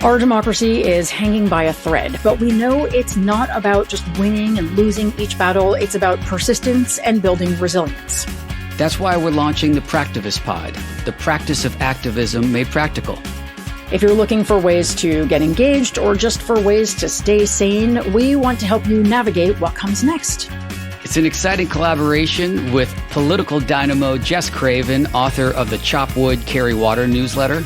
Our democracy is hanging by a thread, but we know it's not about just winning and losing each battle. It's about persistence and building resilience. That's why we're launching the Practivist Pod, the practice of activism made practical. If you're looking for ways to get engaged or just for ways to stay sane, we want to help you navigate what comes next. It's an exciting collaboration with political dynamo Jess Craven, author of the Chop Wood, Carry Water newsletter.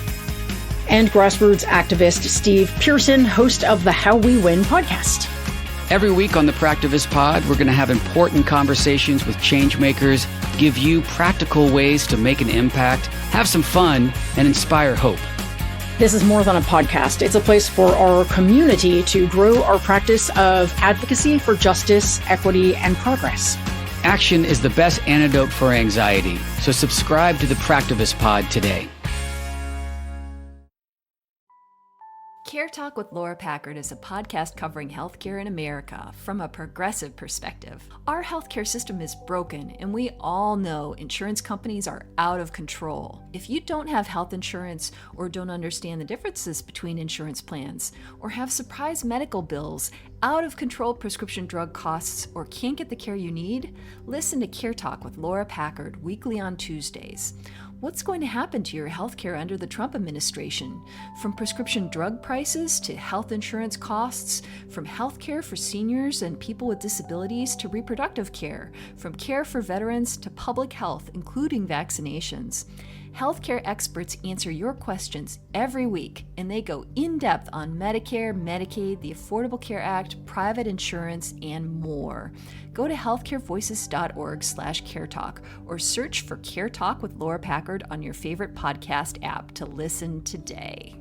And grassroots activist Steve Pearson, host of the How We Win podcast. Every week on the Practivist Pod, we're going to have important conversations with change makers, give you practical ways to make an impact, have some fun, and inspire hope. This is more than a podcast. It's a place for our community to grow our practice of advocacy for justice, equity, and progress. Action is the best antidote for anxiety, so subscribe to the Practivist Pod today. Care Talk with Laura Packard is a podcast covering healthcare in America from a progressive perspective. Our healthcare system is broken, and we all know insurance companies are out of control. If you don't have health insurance or don't understand the differences between insurance plans, or have surprise medical bills, out of control prescription drug costs, or can't get the care you need, listen to Care Talk with Laura Packard weekly on Tuesdays. What's going to happen to your healthcare under the Trump administration? From prescription drug prices to health insurance costs, from healthcare for seniors and people with disabilities to reproductive care, from care for veterans to public health, including vaccinations. Healthcare experts answer your questions every week, and they go in-depth on Medicare, Medicaid, the Affordable Care Act, private insurance, and more. Go to healthcarevoices.org/caretalk or search for Care Talk with Laura Packard on your favorite podcast app to listen today.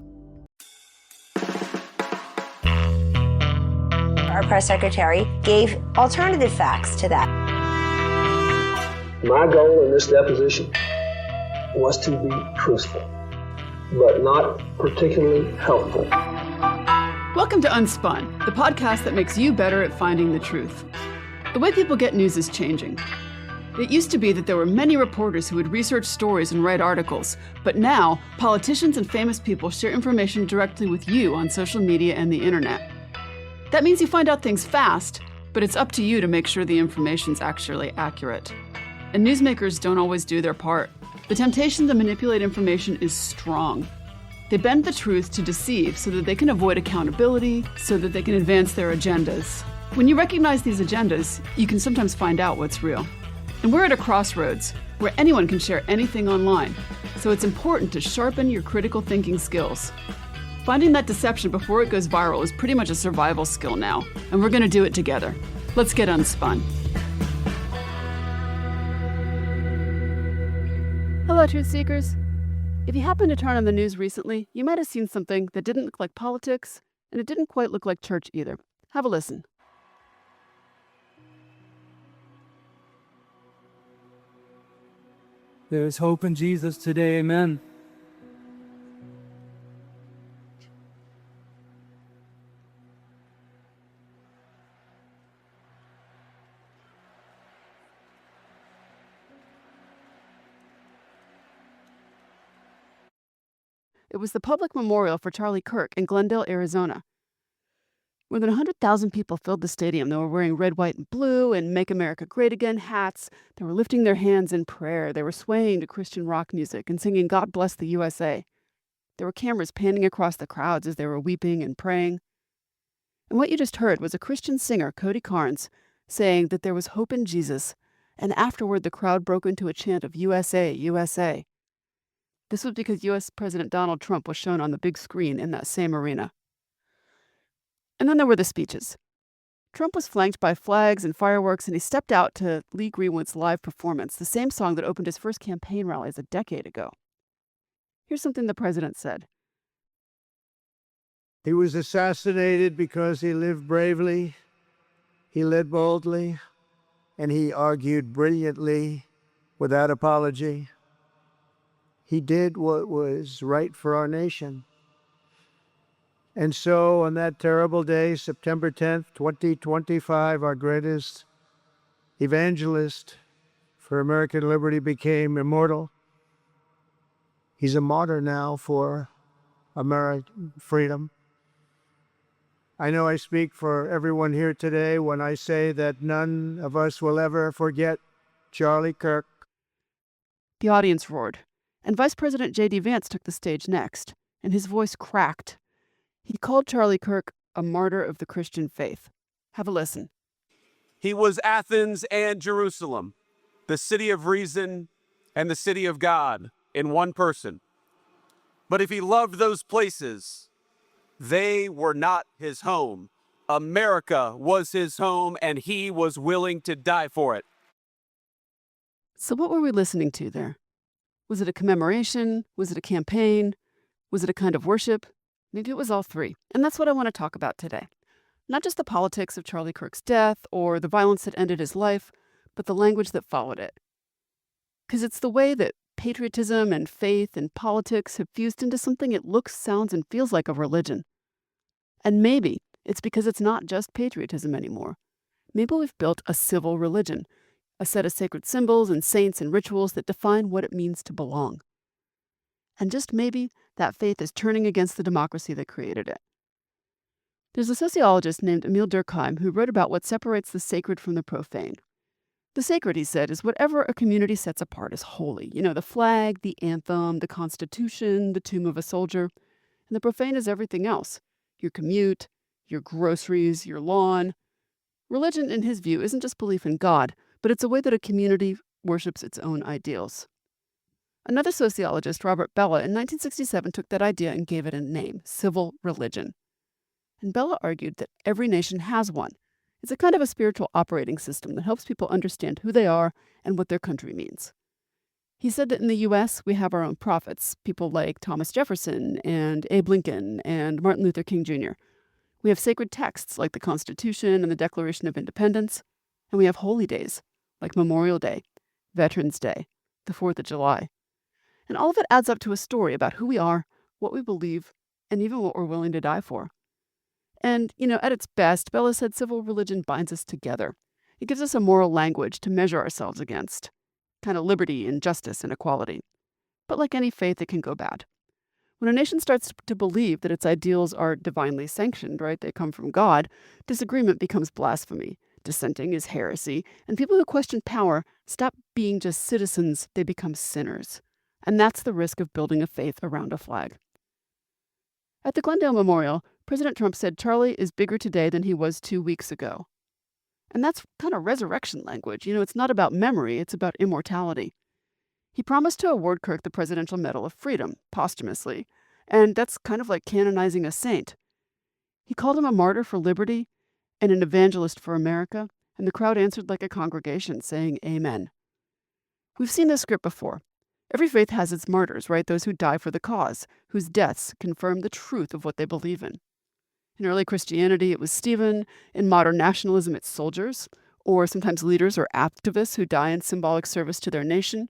Our press secretary gave alternative facts to that. My goal in this deposition was to be truthful, but not particularly helpful. Welcome to UnSpun, the podcast that makes you better at finding the truth. The way people get news is changing. It used to be that there were many reporters who would research stories and write articles, but now politicians and famous people share information directly with you on social media and the internet. That means you find out things fast, but it's up to you to make sure the information's actually accurate. And newsmakers don't always do their part. The temptation to manipulate information is strong. They bend the truth to deceive so that they can avoid accountability, so that they can advance their agendas. When you recognize these agendas, you can sometimes find out what's real. And we're at a crossroads where anyone can share anything online, so it's important to sharpen your critical thinking skills. Finding that deception before it goes viral is pretty much a survival skill now, and we're going to do it together. Let's get unspun. Hello, truth seekers. If you happened to turn on the news recently, you might have seen something that didn't look like politics, and it didn't quite look like church either. Have a listen. There is hope in Jesus today, amen. It was the public memorial for Charlie Kirk in Glendale, Arizona. More than 100,000 people filled the stadium. They were wearing red, white, and blue and Make America Great Again hats. They were lifting their hands in prayer. They were swaying to Christian rock music and singing God Bless the USA. There were cameras panning across the crowds as they were weeping and praying. And what you just heard was a Christian singer, Cody Carnes, saying that there was hope in Jesus. And afterward, the crowd broke into a chant of USA, USA. This was because U.S. President Donald Trump was shown on the big screen in that same arena. And then there were the speeches. Trump was flanked by flags and fireworks, and he stepped out to Lee Greenwood's live performance, the same song that opened his first campaign rallies a decade ago. Here's something the president said. He was assassinated because he lived bravely, he led boldly, and he argued brilliantly without apology. He did what was right for our nation. And so on that terrible day, September 10th, 2025, our greatest evangelist for American liberty became immortal. He's a martyr now for American freedom. I know I speak for everyone here today when I say that none of us will ever forget Charlie Kirk. The audience roared, and Vice President J.D. Vance took the stage next, and his voice cracked. He called Charlie Kirk a martyr of the Christian faith. Have a listen. He was Athens and Jerusalem, the city of reason and the city of God in one person. But if he loved those places, they were not his home. America was his home, and he was willing to die for it. So what were we listening to there? Was it a commemoration? Was it a campaign? Was it a kind of worship? Maybe it was all three. And that's what I want to talk about today. Not just the politics of Charlie Kirk's death or the violence that ended his life, but the language that followed it. Because it's the way that patriotism and faith and politics have fused into something it looks, sounds, and feels like a religion. And maybe it's because it's not just patriotism anymore. Maybe we've built a civil religion, a set of sacred symbols and saints and rituals that define what it means to belong. And just maybe that faith is turning against the democracy that created it. There's a sociologist named Émile Durkheim who wrote about what separates the sacred from the profane. The sacred, he said, is whatever a community sets apart as holy. You know, the flag, the anthem, the Constitution, the tomb of a soldier. And the profane is everything else. Your commute, your groceries, your lawn. Religion, in his view, isn't just belief in God, but it's a way that a community worships its own ideals. Another sociologist, Robert Bellah, in 1967 took that idea and gave it a name, civil religion. And Bellah argued that every nation has one. It's a kind of a spiritual operating system that helps people understand who they are and what their country means. He said that in the U.S., we have our own prophets, people like Thomas Jefferson and Abe Lincoln and Martin Luther King Jr. We have sacred texts like the Constitution and the Declaration of Independence, and we have holy days like Memorial Day, Veterans Day, the 4th of July. And all of it adds up to a story about who we are, what we believe, and even what we're willing to die for. And, at its best, Bellah said civil religion binds us together. It gives us a moral language to measure ourselves against, kind of liberty and justice and equality. But like any faith, it can go bad. When a nation starts to believe that its ideals are divinely sanctioned, right, they come from God, disagreement becomes blasphemy, dissenting is heresy, and people who question power stop being just citizens, they become sinners. And that's the risk of building a faith around a flag. At the Glendale Memorial, President Trump said Charlie is bigger today than he was 2 weeks ago. And that's kind of resurrection language. It's not about memory, it's about immortality. He promised to award Kirk the Presidential Medal of Freedom, posthumously, and that's kind of like canonizing a saint. He called him a martyr for liberty and an evangelist for America, and the crowd answered like a congregation, saying amen. We've seen this script before. Every faith has its martyrs, right? Those who die for the cause, whose deaths confirm the truth of what they believe in. In early Christianity, it was Stephen. In modern nationalism, it's soldiers, or sometimes leaders or activists who die in symbolic service to their nation,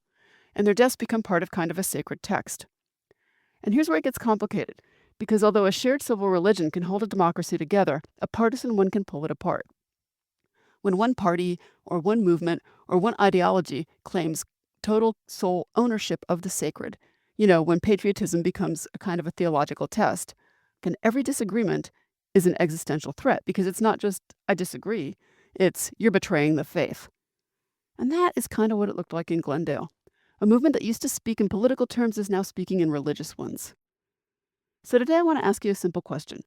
and their deaths become part of kind of a sacred text. And here's where it gets complicated, because although a shared civil religion can hold a democracy together, a partisan one can pull it apart. When one party or one movement or one ideology claims total sole ownership of the sacred, when patriotism becomes a kind of a theological test, then every disagreement is an existential threat, because it's not just, I disagree, it's, you're betraying the faith. And that is kind of what it looked like in Glendale. A movement that used to speak in political terms is now speaking in religious ones. So today I want to ask you a simple question.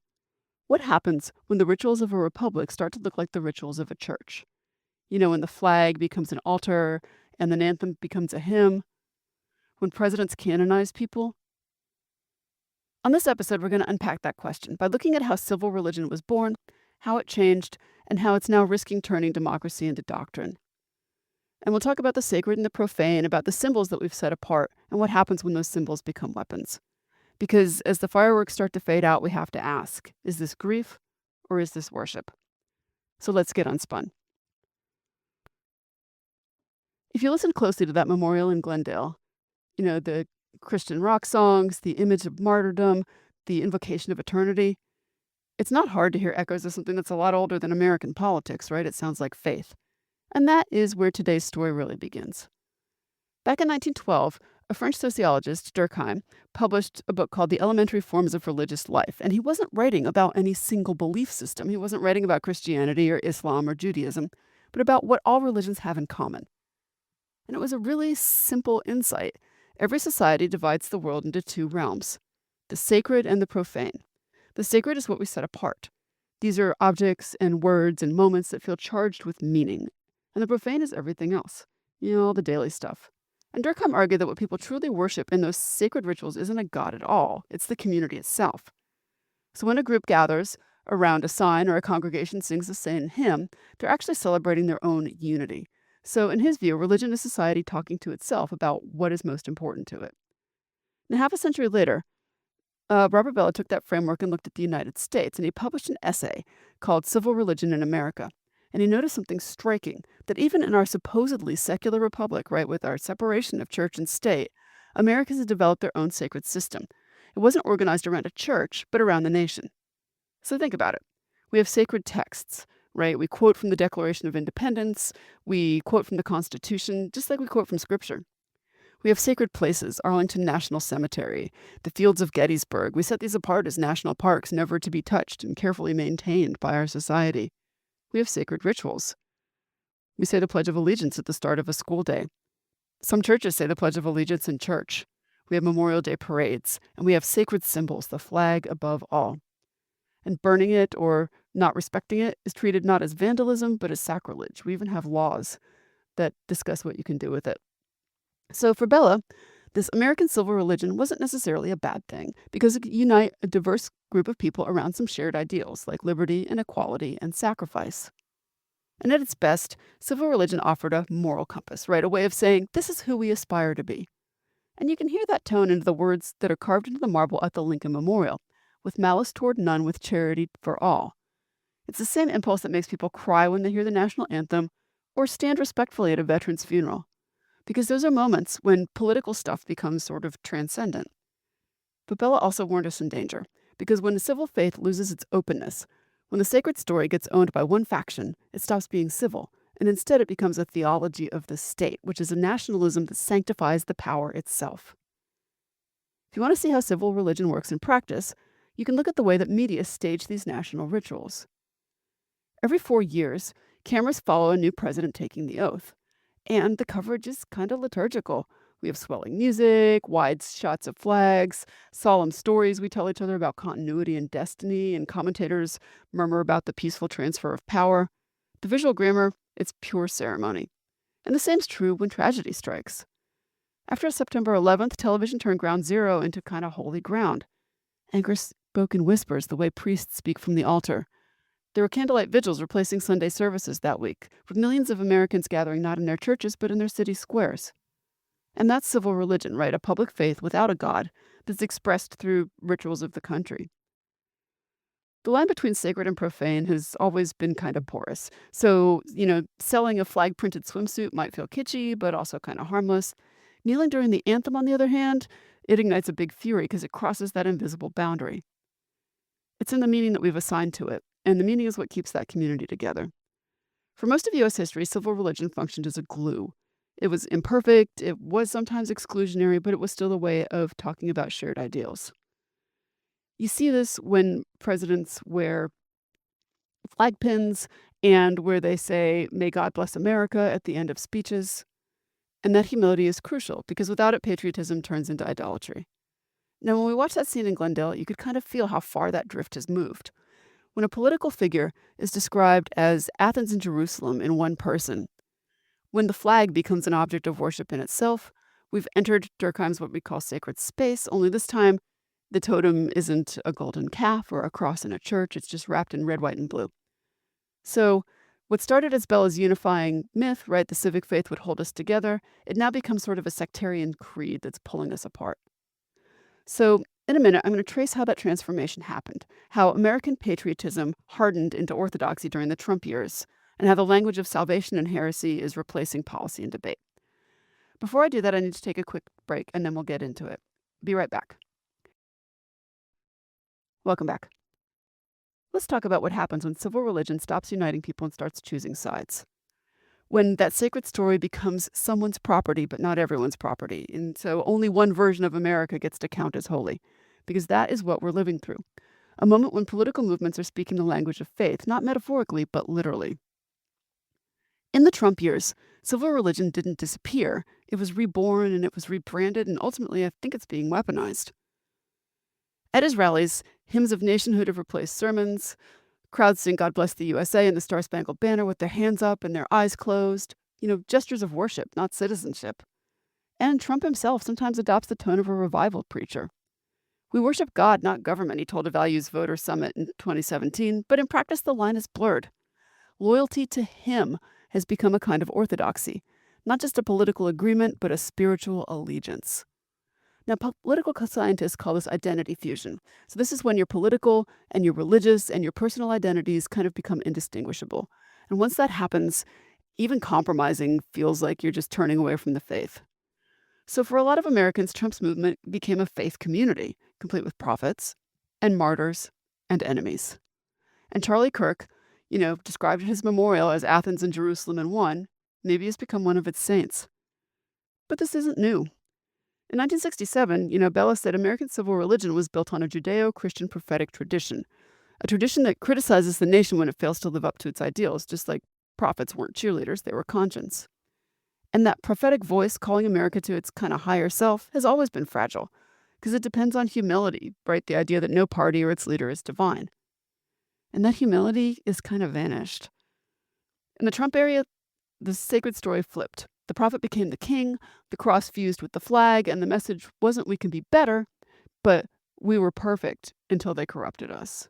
What happens when the rituals of a republic start to look like the rituals of a church? When the flag becomes an altar and the anthem becomes a hymn? When presidents canonize people? On this episode, we're going to unpack that question by looking at how civil religion was born, how it changed, and how it's now risking turning democracy into doctrine. And we'll talk about the sacred and the profane, about the symbols that we've set apart, and what happens when those symbols become weapons. Because as the fireworks start to fade out, we have to ask, is this grief or is this worship? So let's get unspun. If you listen closely to that memorial in Glendale, the Christian rock songs, the image of martyrdom, the invocation of eternity, it's not hard to hear echoes of something that's a lot older than American politics, right? It sounds like faith. And that is where today's story really begins. Back in 1912, a French sociologist, Durkheim, published a book called The Elementary Forms of Religious Life, and he wasn't writing about any single belief system. He wasn't writing about Christianity or Islam or Judaism, but about what all religions have in common. And it was a really simple insight. Every society divides the world into two realms, the sacred and the profane. The sacred is what we set apart. These are objects and words and moments that feel charged with meaning. And the profane is everything else, all the daily stuff. And Durkheim argued that what people truly worship in those sacred rituals isn't a god at all. It's the community itself. So when a group gathers around a sign or a congregation sings the same hymn, they're actually celebrating their own unity. So in his view, religion is society talking to itself about what is most important to it. And half a century later, Robert Bellah took that framework and looked at the United States, and he published an essay called Civil Religion in America. And he noticed something striking, that even in our supposedly secular republic, right, with our separation of church and state, Americans have developed their own sacred system. It wasn't organized around a church, but around the nation. So think about it. We have sacred texts, right? We quote from the Declaration of Independence. We quote from the Constitution, just like we quote from Scripture. We have sacred places, Arlington National Cemetery, the fields of Gettysburg. We set these apart as national parks, never to be touched and carefully maintained by our society. We have sacred rituals. We say the Pledge of Allegiance at the start of a school day. Some churches say the Pledge of Allegiance in church. We have Memorial Day parades, and we have sacred symbols, the flag above all. And burning it or not respecting it is treated not as vandalism, but as sacrilege. We even have laws that discuss what you can do with it. So for Bellah, this American civil religion wasn't necessarily a bad thing because it could unite a diverse group of people around some shared ideals like liberty and equality and sacrifice. And at its best, civil religion offered a moral compass, right? A way of saying, this is who we aspire to be. And you can hear that tone in the words that are carved into the marble at the Lincoln Memorial, with malice toward none, with charity for all. It's the same impulse that makes people cry when they hear the national anthem or stand respectfully at a veteran's funeral. Because those are moments when political stuff becomes sort of transcendent. But Bellah also warned us in danger, because when the civil faith loses its openness, when the sacred story gets owned by one faction, it stops being civil, and instead it becomes a theology of the state, which is a nationalism that sanctifies the power itself. If you want to see how civil religion works in practice, you can look at the way that media stage these national rituals. Every 4 years, cameras follow a new president taking the oath. And the coverage is kind of liturgical. We have swelling music, wide shots of flags, solemn stories we tell each other about continuity and destiny, and commentators murmur about the peaceful transfer of power. The visual grammar, it's pure ceremony. And the same's true when tragedy strikes. After September 11th, television turned ground zero into kind of holy ground. Anger spoke in whispers, the way priests speak from the altar. There were candlelight vigils replacing Sunday services that week, with millions of Americans gathering not in their churches, but in their city squares. And that's civil religion, right? A public faith without a God that's expressed through rituals of the country. The line between sacred and profane has always been kind of porous. So, selling a flag-printed swimsuit might feel kitschy, but also kind of harmless. Kneeling during the anthem, on the other hand, it ignites a big fury because it crosses that invisible boundary. It's in the meaning that we've assigned to it. And the meaning is what keeps that community together. For most of U.S. history, civil religion functioned as a glue. It was imperfect, it was sometimes exclusionary, but it was still a way of talking about shared ideals. You see this when presidents wear flag pins and where they say, "May God bless America" at the end of speeches. And that humility is crucial because without it, patriotism turns into idolatry. Now, when we watch that scene in Glendale, you could kind of feel how far that drift has moved. When a political figure is described as Athens and Jerusalem in one person, when the flag becomes an object of worship in itself, we've entered Durkheim's what we call sacred space, only this time the totem isn't a golden calf or a cross in a church, it's just wrapped in red, white, and blue. So what started as Bellah's unifying myth, right, the civic faith would hold us together, it now becomes sort of a sectarian creed that's pulling us apart. So in a minute, I'm going to trace how that transformation happened, how American patriotism hardened into orthodoxy during the Trump years, and how the language of salvation and heresy is replacing policy and debate. Before I do that, I need to take a quick break, and then we'll get into it. Be right back. Welcome back. Let's talk about what happens when civil religion stops uniting people and starts choosing sides. when that sacred story becomes someone's property but not everyone's property. And so only one version of America gets to count as holy, because that is what we're living through. A moment when political movements are speaking the language of faith, not metaphorically, but literally. In the Trump years, civil religion didn't disappear. It was reborn and it was rebranded, and ultimately I think it's being weaponized. At his rallies, hymns of nationhood have replaced sermons. Crowds sing God Bless the USA and the Star-Spangled Banner with their hands up and their eyes closed. Gestures of worship, not citizenship. And Trump himself sometimes adopts the tone of a revival preacher. We worship God, not government, he told a Values Voter Summit in 2017, but in practice the line is blurred. Loyalty to him has become a kind of orthodoxy, not just a political agreement, but a spiritual allegiance. Now, political scientists call this identity fusion. So this is when your political and your religious and your personal identities kind of become indistinguishable. And once that happens, even compromising feels like you're just turning away from the faith. So for a lot of Americans, Trump's movement became a faith community, complete with prophets and martyrs and enemies. And Charlie Kirk, described his memorial as Athens and Jerusalem in one, maybe has become one of its saints. But this isn't new. In 1967, Bellah said American civil religion was built on a Judeo-Christian prophetic tradition, a tradition that criticizes the nation when it fails to live up to its ideals, just like prophets weren't cheerleaders, they were conscience. And that prophetic voice calling America to its kind of higher self has always been fragile, because it depends on humility, right? The idea that no party or its leader is divine. And that humility is kind of vanished. In the Trump era, the sacred story flipped. The prophet became the king, the cross fused with the flag, and the message wasn't we can be better, but we were perfect until they corrupted us.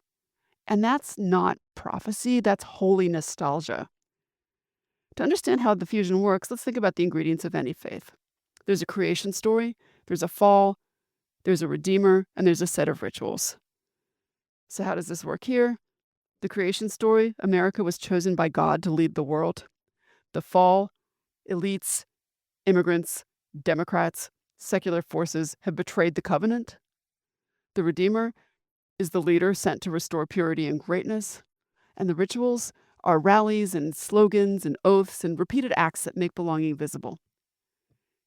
And that's not prophecy, that's holy nostalgia. To understand how the fusion works, let's think about the ingredients of any faith. There's a creation story, there's a fall, there's a redeemer, and there's a set of rituals. So how does this work here? The creation story, America was chosen by God to lead the world. The fall, elites, immigrants, Democrats, secular forces have betrayed the covenant. The Redeemer is the leader sent to restore purity and greatness. And the rituals are rallies and slogans and oaths and repeated acts that make belonging visible.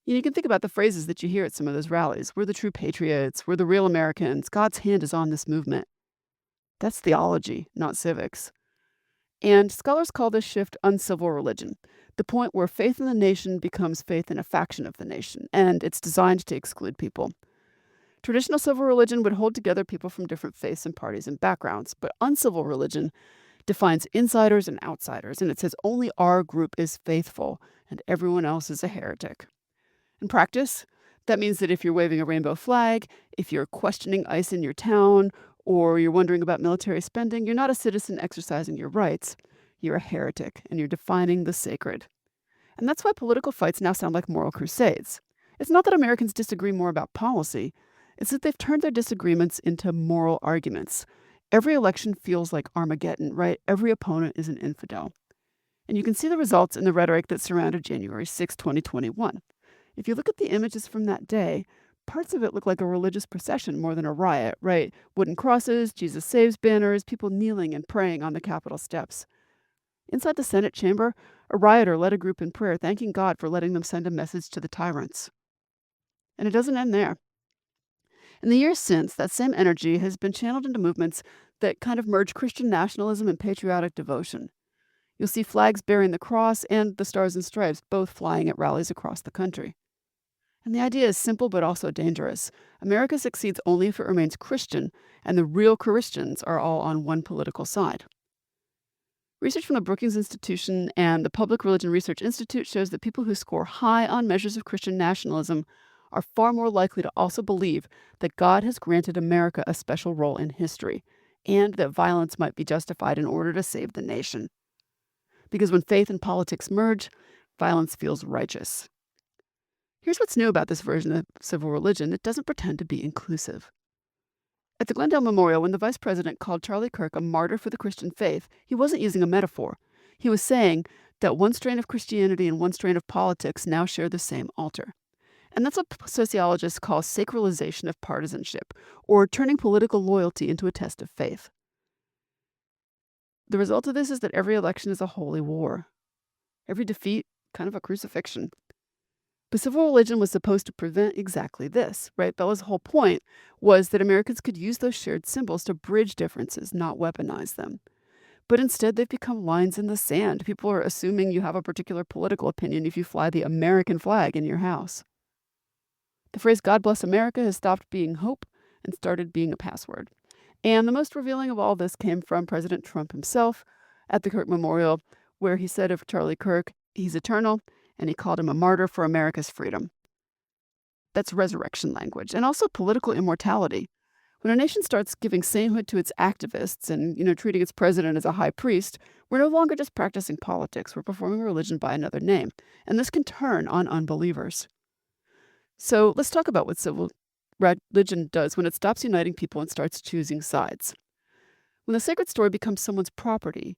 You can think about the phrases that you hear at some of those rallies. We're the true patriots. We're the real Americans. God's hand is on this movement. That's theology, not civics. And scholars call this shift uncivil religion, the point where faith in the nation becomes faith in a faction of the nation, and it's designed to exclude people. Traditional civil religion would hold together people from different faiths and parties and backgrounds, but uncivil religion defines insiders and outsiders, and it says only our group is faithful and everyone else is a heretic. In practice, that means that if you're waving a rainbow flag, if you're questioning ICE in your town, or you're wondering about military spending, you're not a citizen exercising your rights. You're a heretic, and you're defining the sacred. And that's why political fights now sound like moral crusades. It's not that Americans disagree more about policy. It's that they've turned their disagreements into moral arguments. Every election feels like Armageddon, right? Every opponent is an infidel. And you can see the results in the rhetoric that surrounded January 6, 2021. If you look at the images from that day, parts of it look like a religious procession more than a riot, right? Wooden crosses, Jesus Saves banners, people kneeling and praying on the Capitol steps. Inside the Senate chamber, a rioter led a group in prayer, thanking God for letting them send a message to the tyrants. And it doesn't end there. In the years since, that same energy has been channeled into movements that kind of merge Christian nationalism and patriotic devotion. You'll see flags bearing the cross and the Stars and Stripes both flying at rallies across the country. And the idea is simple but also dangerous. America succeeds only if it remains Christian, and the real Christians are all on one political side. Research from the Brookings Institution and the Public Religion Research Institute shows that people who score high on measures of Christian nationalism are far more likely to also believe that God has granted America a special role in history, and that violence might be justified in order to save the nation. Because when faith and politics merge, violence feels righteous. Here's what's new about this version of civil religion. It doesn't pretend to be inclusive. At the Glendale Memorial, when the vice president called Charlie Kirk a martyr for the Christian faith, he wasn't using a metaphor. He was saying that one strain of Christianity and one strain of politics now share the same altar. And that's what sociologists call sacralization of partisanship, or turning political loyalty into a test of faith. The result of this is that every election is a holy war. Every defeat, kind of a crucifixion. But civil religion was supposed to prevent exactly this, right? Bellah's whole point was that Americans could use those shared symbols to bridge differences, not weaponize them. But instead, they've become lines in the sand. People are assuming you have a particular political opinion if you fly the American flag in your house. The phrase "God bless America" has stopped being hope and started being a password. And the most revealing of all this came from President Trump himself at the Kirk Memorial, where he said of Charlie Kirk, "He's eternal," and he called him a martyr for America's freedom. That's resurrection language, and also political immortality. When a nation starts giving sainthood to its activists and, treating its president as a high priest, we're no longer just practicing politics, we're performing religion by another name. And this can turn on unbelievers. So let's talk about what civil religion does when it stops uniting people and starts choosing sides. When the sacred story becomes someone's property,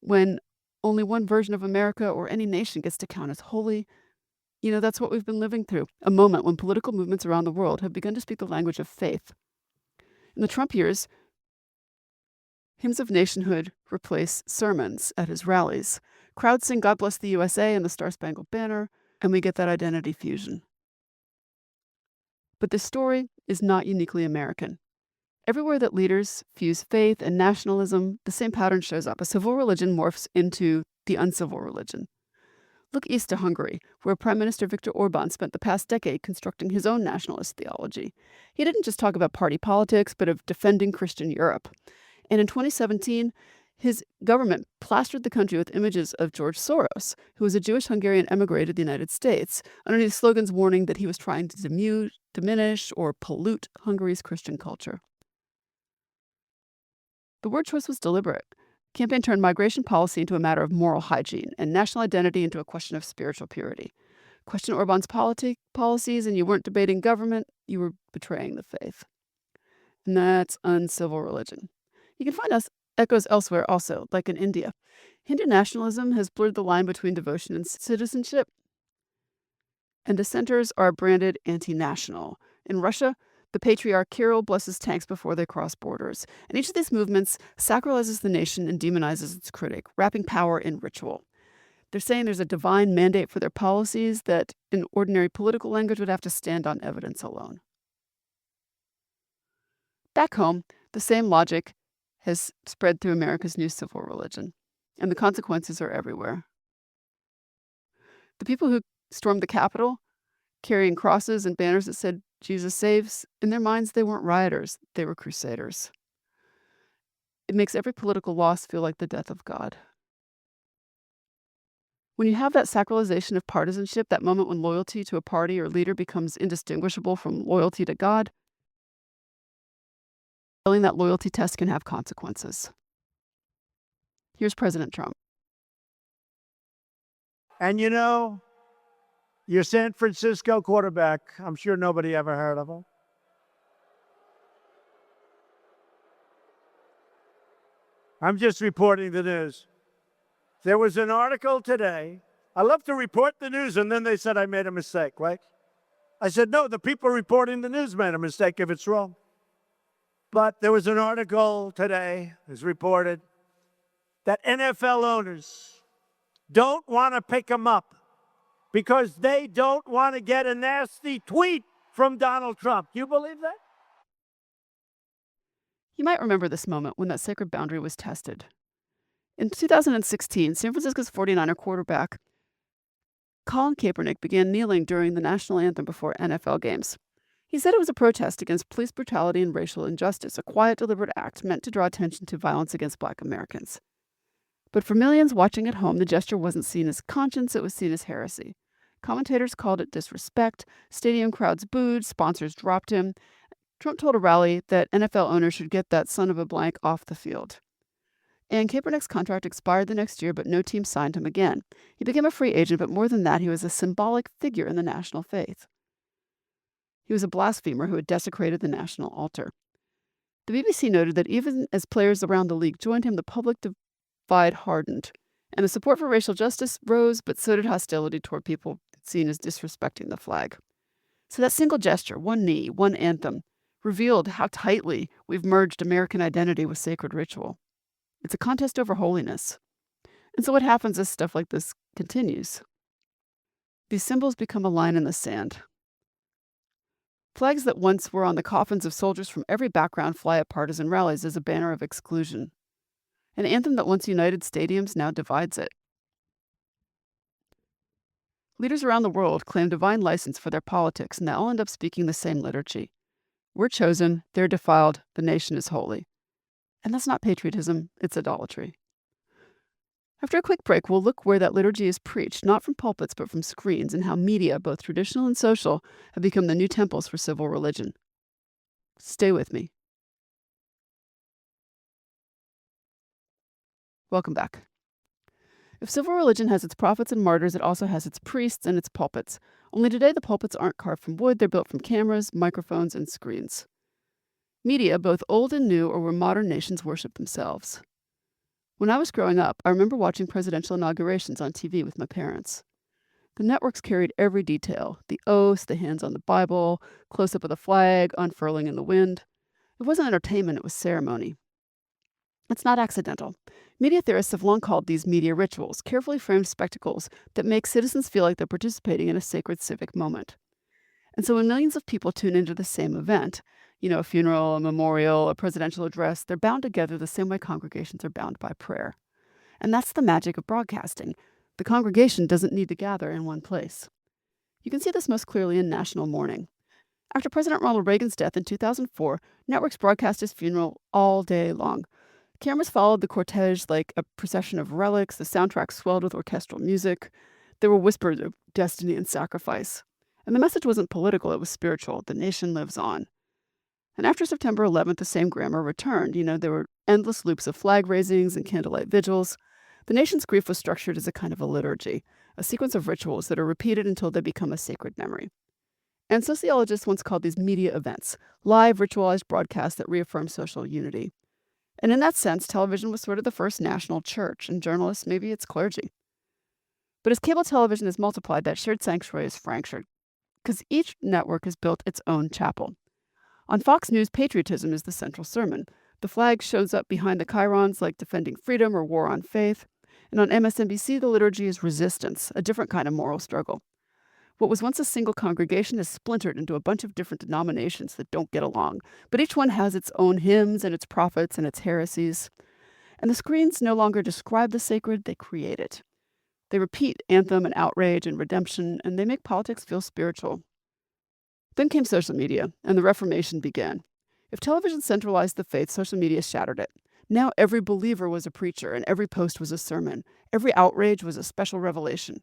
when only one version of America or any nation gets to count as holy, that's what we've been living through. A moment when political movements around the world have begun to speak the language of faith. In the Trump years, hymns of nationhood replace sermons at his rallies. Crowds sing "God Bless the USA" and the Star-Spangled Banner, and we get that identity fusion. But this story is not uniquely American. Everywhere that leaders fuse faith and nationalism, the same pattern shows up. A civil religion morphs into the uncivil religion. Look east to Hungary, where Prime Minister Viktor Orban spent the past decade constructing his own nationalist theology. He didn't just talk about party politics, but of defending Christian Europe. And in 2017, his government plastered the country with images of George Soros, who was a Jewish Hungarian emigre to the United States, underneath slogans warning that he was trying to diminish, or pollute Hungary's Christian culture. The word choice was deliberate. The campaign turned migration policy into a matter of moral hygiene and national identity into a question of spiritual purity. Question Orban's policies and you weren't debating government, you were betraying the faith. And that's uncivil religion. You can find echoes elsewhere also, like in India. Hindu nationalism has blurred the line between devotion and citizenship, and dissenters are branded anti-national. In Russia, the patriarch Kirill blesses tanks before they cross borders, and each of these movements sacralizes the nation and demonizes its critic, wrapping power in ritual. They're saying there's a divine mandate for their policies that, in ordinary political language, would have to stand on evidence alone. Back home, the same logic has spread through America's new civil religion, and the consequences are everywhere. The people who stormed the Capitol, carrying crosses and banners that said "Jesus saves," in their minds they weren't rioters, they were crusaders. It makes every political loss feel like the death of God. When you have that sacralization of partisanship, that moment when loyalty to a party or leader becomes indistinguishable from loyalty to God, failing that loyalty test can have consequences. Here's President Trump. And your San Francisco quarterback, I'm sure nobody ever heard of him. I'm just reporting the news. There was an article today. I love to report the news, and then they said I made a mistake, right? I said, no, the people reporting the news made a mistake if it's wrong. But there was an article today, as reported, that NFL owners don't want to pick him up because they don't want to get a nasty tweet from Donald Trump. Do you believe that? You might remember this moment when that sacred boundary was tested. In 2016, San Francisco's 49er quarterback Colin Kaepernick began kneeling during the national anthem before NFL games. He said it was a protest against police brutality and racial injustice, a quiet, deliberate act meant to draw attention to violence against Black Americans. But for millions watching at home, the gesture wasn't seen as conscience, it was seen as heresy. Commentators called it disrespect, stadium crowds booed, sponsors dropped him. Trump told a rally that NFL owners should get that son of a blank off the field. And Kaepernick's contract expired the next year, but no team signed him again. He became a free agent, but more than that, he was a symbolic figure in the national faith. He was a blasphemer who had desecrated the national altar. The BBC noted that even as players around the league joined him, the public divide hardened, and the support for racial justice rose, but so did hostility toward people seen as disrespecting the flag. So that single gesture, one knee, one anthem, revealed how tightly we've merged American identity with sacred ritual. It's a contest over holiness. And so what happens as stuff like this continues? These symbols become a line in the sand. Flags that once were on the coffins of soldiers from every background fly at partisan rallies as a banner of exclusion. An anthem that once united stadiums now divides it. Leaders around the world claim divine license for their politics, and they all end up speaking the same liturgy. We're chosen, they're defiled, the nation is holy. And that's not patriotism, it's idolatry. After a quick break, we'll look where that liturgy is preached, not from pulpits, but from screens, and how media, both traditional and social, have become the new temples for civil religion. Stay with me. Welcome back. If civil religion has its prophets and martyrs, it also has its priests and its pulpits. Only today, the pulpits aren't carved from wood, they're built from cameras, microphones, and screens. Media, both old and new, or where modern nations worship themselves. When I was growing up, I remember watching presidential inaugurations on TV with my parents. The networks carried every detail: the oaths, the hands on the Bible, close-up of the flag, unfurling in the wind. It wasn't entertainment, it was ceremony. It's not accidental. Media theorists have long called these media rituals, carefully framed spectacles that make citizens feel like they're participating in a sacred civic moment. And so when millions of people tune into the same event, a funeral, a memorial, a presidential address, they're bound together the same way congregations are bound by prayer. And that's the magic of broadcasting. The congregation doesn't need to gather in one place. You can see this most clearly in national mourning. After President Ronald Reagan's death in 2004, networks broadcast his funeral all day long. Cameras followed the cortege like a procession of relics. The soundtrack swelled with orchestral music. There were whispers of destiny and sacrifice. And the message wasn't political, it was spiritual. The nation lives on. And after September 11th, the same grammar returned. There were endless loops of flag raisings and candlelight vigils. The nation's grief was structured as a kind of a liturgy, a sequence of rituals that are repeated until they become a sacred memory. And sociologists once called these media events, live ritualized broadcasts that reaffirm social unity. And in that sense, television was sort of the first national church, and journalists, maybe it's clergy. But as cable television has multiplied, that shared sanctuary is fractured, because each network has built its own chapel. On Fox News, patriotism is the central sermon. The flag shows up behind the chyrons like defending freedom or war on faith. And on MSNBC, the liturgy is resistance, a different kind of moral struggle. What was once a single congregation is splintered into a bunch of different denominations that don't get along, but each one has its own hymns and its prophets and its heresies. And the screens no longer describe the sacred, they create it. They repeat anthem and outrage and redemption, and they make politics feel spiritual. Then came social media, and the Reformation began. If television centralized the faith, social media shattered it. Now every believer was a preacher, and every post was a sermon. Every outrage was a special revelation.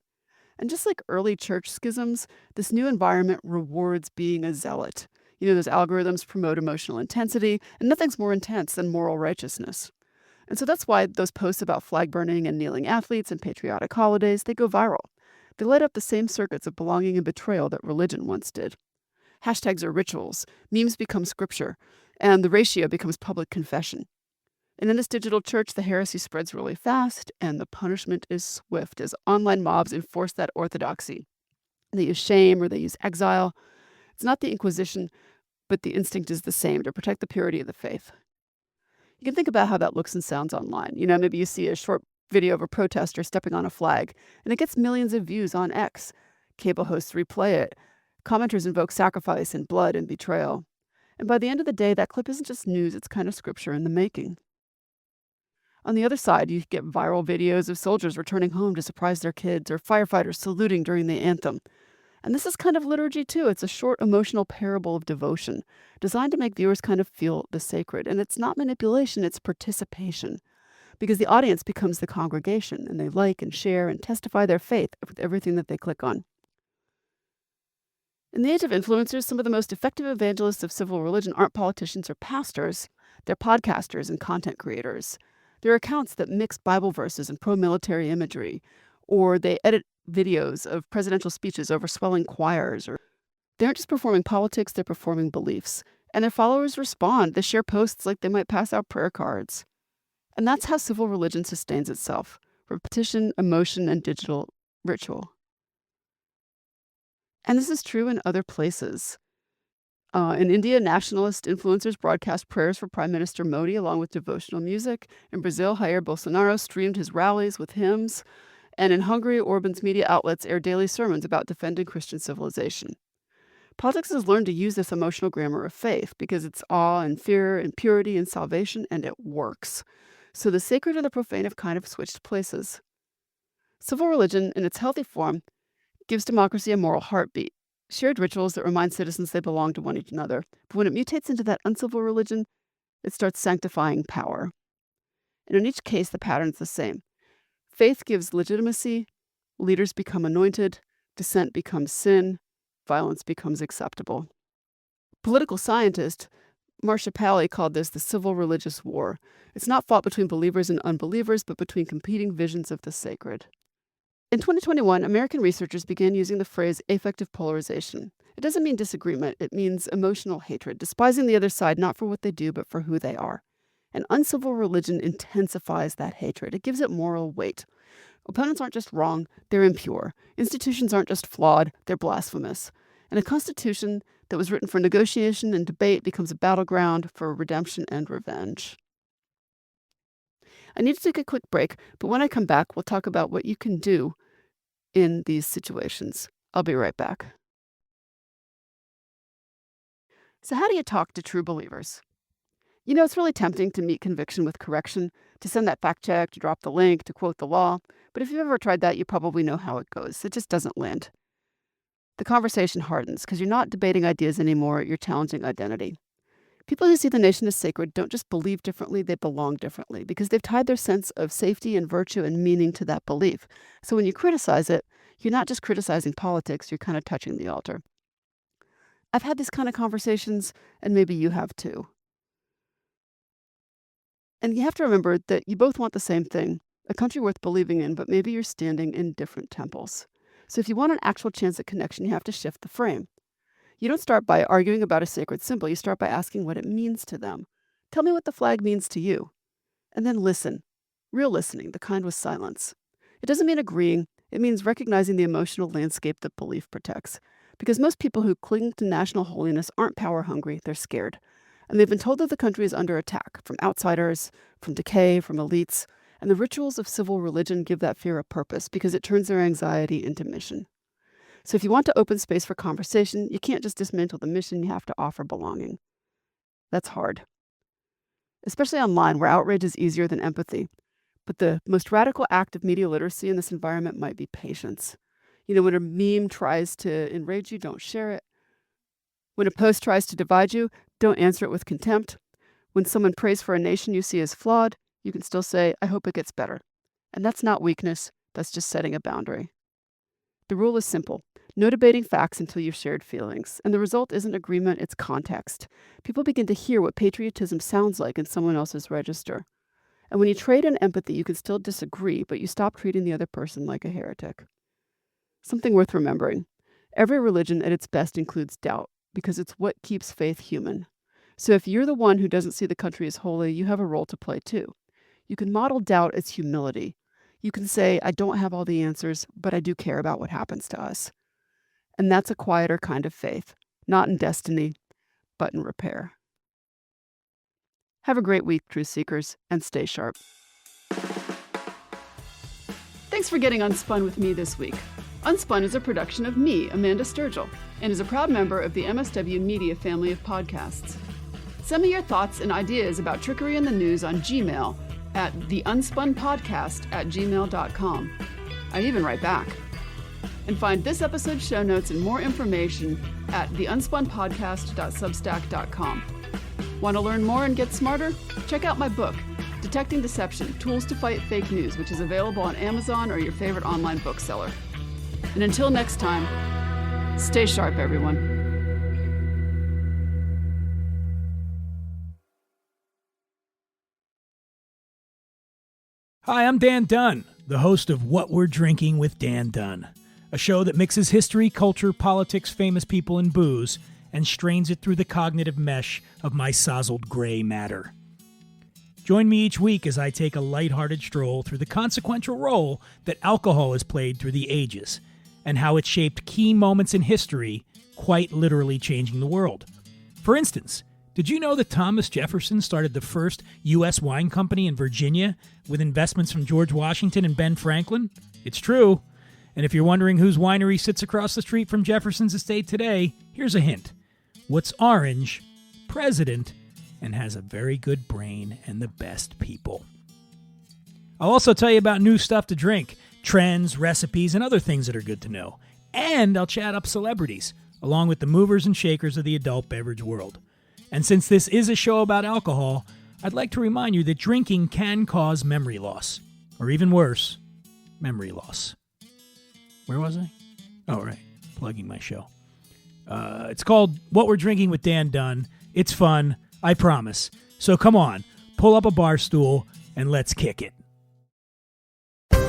And just like early church schisms, this new environment rewards being a zealot. Those algorithms promote emotional intensity, and nothing's more intense than moral righteousness. And so that's why those posts about flag burning and kneeling athletes and patriotic holidays, they go viral. They light up the same circuits of belonging and betrayal that religion once did. Hashtags are rituals, memes become scripture, and the ratio becomes public confession. And in this digital church, the heresy spreads really fast, and the punishment is swift as online mobs enforce that orthodoxy. They use shame or they use exile. It's not the Inquisition, but the instinct is the same, to protect the purity of the faith. You can think about how that looks and sounds online. Maybe you see a short video of a protester stepping on a flag, and it gets millions of views on X. Cable hosts replay it. Commenters invoke sacrifice and blood and betrayal. And by the end of the day, that clip isn't just news, it's kind of scripture in the making. On the other side, you get viral videos of soldiers returning home to surprise their kids, or firefighters saluting during the anthem. And this is kind of liturgy too. It's a short emotional parable of devotion, designed to make viewers kind of feel the sacred. And it's not manipulation, it's participation. Because the audience becomes the congregation, and they like and share and testify their faith with everything that they click on. In the age of influencers, some of the most effective evangelists of civil religion aren't politicians or pastors. They're podcasters and content creators. There are accounts that mix Bible verses and pro-military imagery, or they edit videos of presidential speeches over swelling choirs. Or they aren't just performing politics, they're performing beliefs. And their followers respond. They share posts like they might pass out prayer cards. And that's how civil religion sustains itself: repetition, emotion, and digital ritual. And this is true in other places. In India, nationalist influencers broadcast prayers for Prime Minister Modi along with devotional music. In Brazil, Jair Bolsonaro streamed his rallies with hymns. And in Hungary, Orban's media outlets air daily sermons about defending Christian civilization. Politics has learned to use this emotional grammar of faith because it's awe and fear and purity and salvation, and it works. So the sacred and the profane have kind of switched places. Civil religion, in its healthy form, gives democracy a moral heartbeat. Shared rituals that remind citizens they belong to one another. But when it mutates into that uncivil religion, it starts sanctifying power. And in each case, the pattern's the same. Faith gives legitimacy, leaders become anointed, dissent becomes sin, violence becomes acceptable. Political scientist Marcia Pally called this the civil religious war. It's not fought between believers and unbelievers, but between competing visions of the sacred. In 2021, American researchers began using the phrase affective polarization. It doesn't mean disagreement, it means emotional hatred, despising the other side not for what they do, but for who they are. And uncivil religion intensifies that hatred. It gives it moral weight. Opponents aren't just wrong, they're impure. Institutions aren't just flawed, they're blasphemous. And a constitution that was written for negotiation and debate becomes a battleground for redemption and revenge. I need to take a quick break, but when I come back, we'll talk about what you can do in these situations. I'll be right back. So how do you talk to true believers? You know, it's really tempting to meet conviction with correction, to send that fact check, to drop the link, to quote the law. But if you've ever tried that, you probably know how it goes. It just doesn't land. The conversation hardens because you're not debating ideas anymore, you're challenging identity. People who see the nation as sacred don't just believe differently, they belong differently because they've tied their sense of safety and virtue and meaning to that belief. So when you criticize it, you're not just criticizing politics, you're kind of touching the altar. I've had these kind of conversations, and maybe you have too. And you have to remember that you both want the same thing, a country worth believing in, but maybe you're standing in different temples. So if you want an actual chance at connection, you have to shift the frame. You don't start by arguing about a sacred symbol. You start by asking what it means to them. Tell me what the flag means to you. And then listen. Real listening, the kind with silence. It doesn't mean agreeing. It means recognizing the emotional landscape that belief protects. Because most people who cling to national holiness aren't power hungry, they're scared. And they've been told that the country is under attack from outsiders, from decay, from elites. And the rituals of civil religion give that fear a purpose because it turns their anxiety into mission. So if you want to open space for conversation, you can't just dismantle the mission, you have to offer belonging. That's hard. Especially online, where outrage is easier than empathy. But the most radical act of media literacy in this environment might be patience. You know, when a meme tries to enrage you, don't share it. When a post tries to divide you, don't answer it with contempt. When someone prays for a nation you see as flawed, you can still say, I hope it gets better. And that's not weakness, that's just setting a boundary. The rule is simple. No debating facts until you've shared feelings. And the result isn't agreement, it's context. People begin to hear what patriotism sounds like in someone else's register. And when you trade in empathy, you can still disagree, but you stop treating the other person like a heretic. Something worth remembering. Every religion at its best includes doubt, because it's what keeps faith human. So if you're the one who doesn't see the country as holy, you have a role to play too. You can model doubt as humility. You can say, I don't have all the answers, but I do care about what happens to us. And that's a quieter kind of faith, not in destiny, but in repair. Have a great week, truth seekers, and stay sharp. Thanks for getting UnSpun with me this week. UnSpun is a production of me, Amanda Sturgill, and is a proud member of the MSW Media family of podcasts. Send me your thoughts and ideas about trickery in the news on Gmail at theunspunpodcast@gmail.com. I even write back. And find this episode's show notes and more information at theunspunpodcast.substack.com. Want to learn more and get smarter? Check out my book, Detecting Deception, Tools to Fight Fake News, which is available on Amazon or your favorite online bookseller. And until next time, stay sharp, everyone. Hi, I'm Dan Dunn, the host of What We're Drinking with Dan Dunn, a show that mixes history, culture, politics, famous people, and booze, and strains it through the cognitive mesh of my sozzled gray matter. Join me each week as I take a lighthearted stroll through the consequential role that alcohol has played through the ages, and how it shaped key moments in history, quite literally changing the world. For instance, did you know that Thomas Jefferson started the first U.S. wine company in Virginia with investments from George Washington and Ben Franklin? It's true. And if you're wondering whose winery sits across the street from Jefferson's estate today, here's a hint. What's orange, president, and has a very good brain and the best people. I'll also tell you about new stuff to drink, trends, recipes, and other things that are good to know. And I'll chat up celebrities, along with the movers and shakers of the adult beverage world. And since this is a show about alcohol, I'd like to remind you that drinking can cause memory loss. Or even worse, memory loss. Where was I? Oh, right. Plugging my show. It's called What We're Drinking with Dan Dunn. It's fun, I promise. So come on, pull up a bar stool, and let's kick it.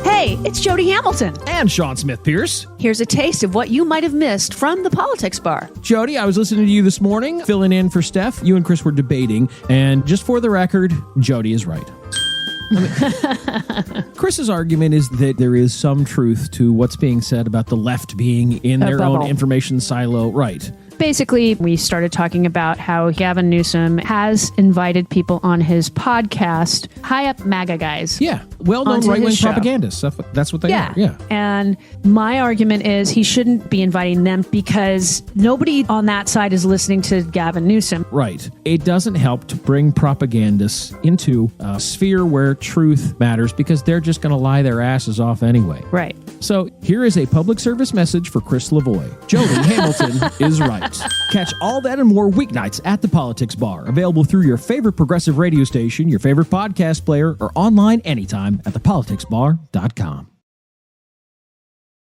Hey, it's Jody Hamilton. And Sean Smith-Pierce. Here's a taste of what you might have missed from the Politics Bar. Jody, I was listening to you this morning, filling in for Steph. You and Chris were debating, and just for the record, Jody is right. Chris's argument is that there is some truth to what's being said about the left being in their own information silo. Right. Basically, we started talking about how Gavin Newsom has invited people on his podcast, high up MAGA guys. Yeah, well-known right-wing propagandists. That's what they are. Yeah. And my argument is he shouldn't be inviting them because nobody on that side is listening to Gavin Newsom. Right. It doesn't help to bring propagandists into a sphere where truth matters because they're just going to lie their asses off anyway. Right. So here is a public service message for Chris Lavoie. Jody Hamilton is right. Catch all that and more weeknights at the Politics Bar. Available through your favorite progressive radio station, your favorite podcast player, or online anytime at thepoliticsbar.com.